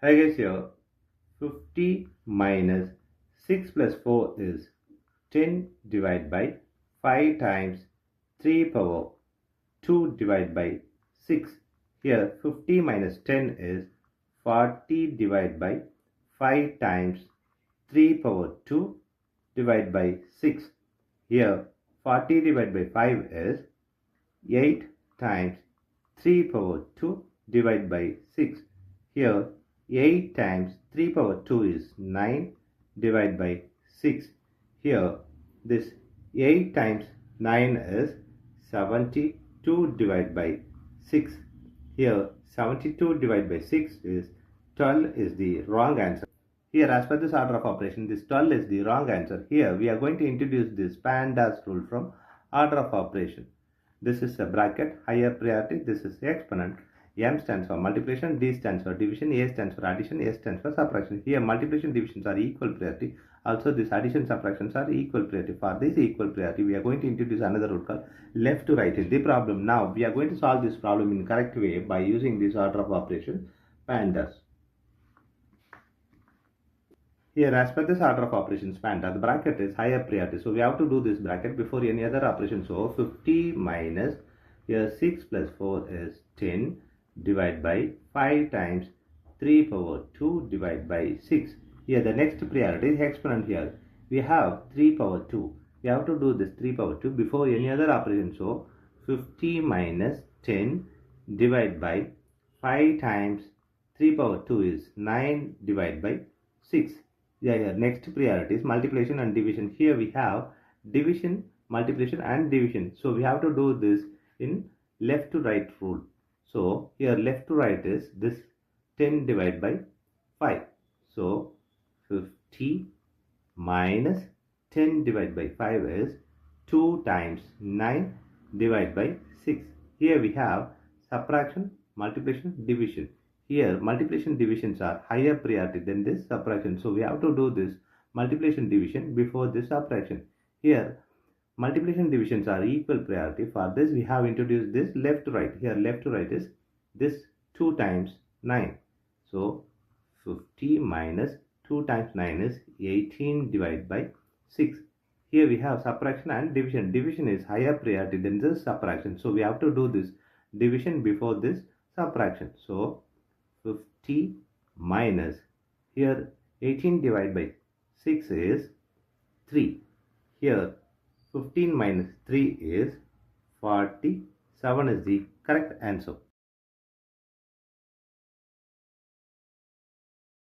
Hi guys, here 50 minus 6 plus 4 is 10 divided by 5 times 3 power 2 divided by 6. Here 50 minus 10 is 40 divided by 5 times 3 power 2 divided by 6. Here 40 divided by 5 is 8 times 3 power 2 divided by 6. Here 8 times 3 power 2 is 9 divided by 6. Here this 8 times 9 is 72 divided by 6. Here 72 divided by 6 is 12 is the wrong answer. Here, as per this order of operation, this 12 is the wrong answer. Here we are going to introduce this PEMDAS rule from order of operation. This is a bracket, higher priority. This is exponent. M stands for multiplication, D stands for division, A stands for addition, S stands for subtraction. Here multiplication divisions are equal priority. Also this addition subtractions are equal priority. For this equal priority, we are going to introduce another rule called left to right is the problem. Now we are going to solve this problem in correct way by using this order of operation PEMDAS. Here, as per this order of operations PEMDAS, the bracket is higher priority. So we have to do this bracket before any other operation. So 50 minus, here 6 plus 4 is 10 divided by 5 times 3 power 2 divided by 6. Here the next priority is exponent here. We have 3 power 2. We have to do this 3 power 2 before any other operation. So 50 minus 10 divided by 5 times 3 power 2 is 9 divided by 6. Yeah, next priority is multiplication and division. Here we have division, multiplication and division. So we have to do this in left to right rule. So here left to right is this 10 divided by 5. So 50 minus 10 divided by 5 is 2 times 9 divided by 6. Here we have subtraction, multiplication, division. Here multiplication divisions are higher priority than this subtraction. So we have to do this multiplication division before this subtraction. Here multiplication divisions are equal priority. For this we have introduced this left to right. Here left to right is this 2 times 9. So 50 minus 2 times 9 is 18 divided by 6. Here we have subtraction and division. Division is higher priority than this subtraction. So we have to do this division before this subtraction. So 50 minus, here 18 divided by 6 is 3. Here 15 minus 3 is 47 is the correct answer.